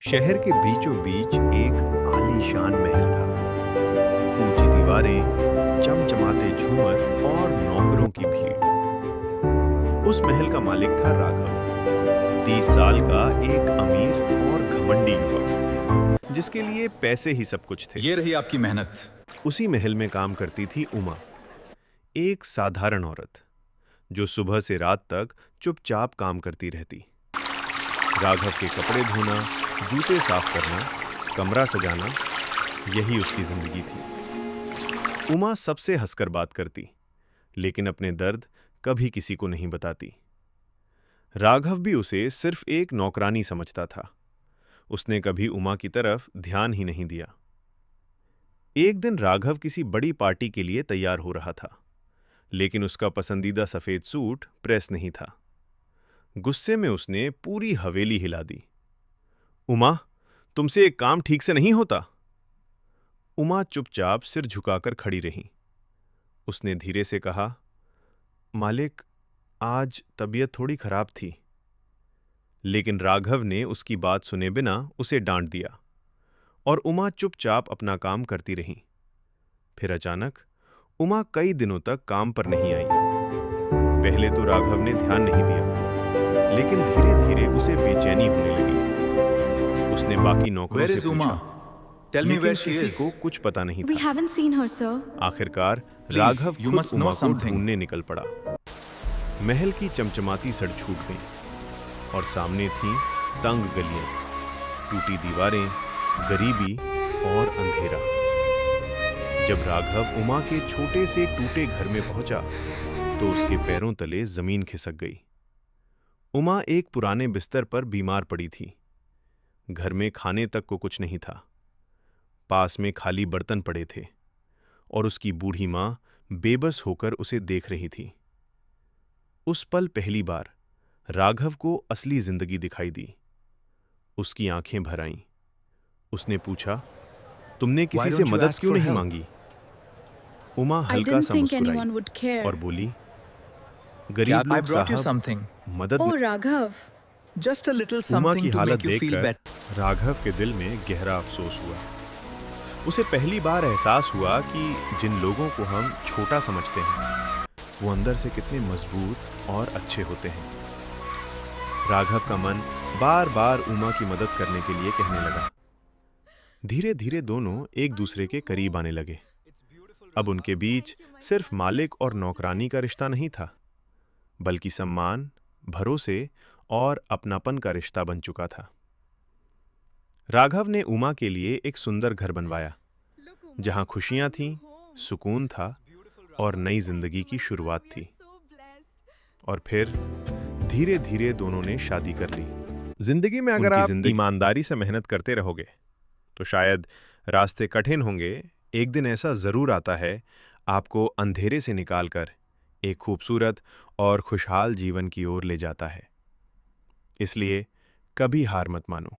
शहर के बीचों बीच एक आलीशान महल था। ऊंची दीवारें, चमचमाते झूमर और नौकरों की भीड़। उस महल का मालिक था राघव, 30 साल का एक अमीर और घमंडी युवक, जिसके लिए पैसे ही सब कुछ थे। ये रही आपकी मेहनत। उसी महल में काम करती थी उमा, एक साधारण औरत जो सुबह से रात तक चुपचाप काम करती रहती। राघव के कपड़े धोना, जूते साफ करना, कमरा सजाना, यही उसकी जिंदगी थी। उमा सबसे हंसकर बात करती, लेकिन अपने दर्द कभी किसी को नहीं बताती। राघव भी उसे सिर्फ एक नौकरानी समझता था। उसने कभी उमा की तरफ ध्यान ही नहीं दिया। एक दिन राघव किसी बड़ी पार्टी के लिए तैयार हो रहा था, लेकिन उसका पसंदीदा सफेद सूट प्रेस नहीं था। गुस्से में उसने पूरी हवेली हिला दी। उमा, तुमसे एक काम ठीक से नहीं होता। उमा चुपचाप सिर झुकाकर खड़ी रही। उसने धीरे से कहा, मालिक, आज तबीयत थोड़ी खराब थी। लेकिन राघव ने उसकी बात सुने बिना उसे डांट दिया और उमा चुपचाप अपना काम करती रही। फिर अचानक उमा कई दिनों तक काम पर नहीं आई। पहले तो राघव ने ध्यान नहीं दिया, लेकिन धीरे धीरे उसे बेचैनी होने लगी। उसने बाकी नौकरों Where से is Uma? पूछा, Tell me लेकिन where she किसी is. को कुछ पता नहीं We था। haven't seen her, sir. आखिरकार Please, राघव you खुद must know उमा को something. ढूंढने निकल पड़ा। महल की चमचमाती सड़क छूट गई और सामने थीं तंग गलियां, टूटी दीवारें, गरीबी और अंधेरा। जब राघव उमा के छोटे से टूटे घर में पहुंचा, तो उसके पैरों तले जमीन खिसक गई। उमा एक पुराने बिस्तर पर बीमार पड़ी थी। घर में खाने तक को कुछ नहीं था। पास में खाली बर्तन पड़े थे और उसकी बूढ़ी मां बेबस होकर उसे देख रही थी। उस पल पहली बार राघव को असली जिंदगी दिखाई दी। उसकी आंखें भर आईं। उसने पूछा, तुमने किसी Why से don't you मदद ask क्यों for नहीं help? मांगी? उमा I हल्का didn't सा think anyone would मुस्कुराई care. और बोली, क्या गरीब I लोग brought you साहब something. मदद Oh, Raghav. Just a little Uma something की to हालत make you feel देखकर better. राघव के दिल में गहरा अफसोस हुआ। उसे पहली बार एहसास हुआ कि जिन लोगों को हम छोटा समझते हैं, वो अंदर से कितने मजबूत और अच्छे होते हैं। राघव का मन बार बार उमा की मदद करने के लिए कहने लगा। धीरे धीरे दोनों एक दूसरे के करीब आने लगे। अब उनके बीच सिर्फ मालिक और नौकरानी का रिश्ता नहीं था, बल्कि सम्मान, भरोसे और अपनापन का रिश्ता बन चुका था। राघव ने उमा के लिए एक सुंदर घर बनवाया, जहां खुशियां थीं, सुकून था और नई जिंदगी की शुरुआत थी। और फिर धीरे धीरे दोनों ने शादी कर ली। जिंदगी में अगर आप ईमानदारी से मेहनत करते रहोगे, तो शायद रास्ते कठिन होंगे, एक दिन ऐसा जरूर आता है, आपको अंधेरे से निकालकर एक खूबसूरत और खुशहाल जीवन की ओर ले जाता है। इसलिए कभी हार मत मानो।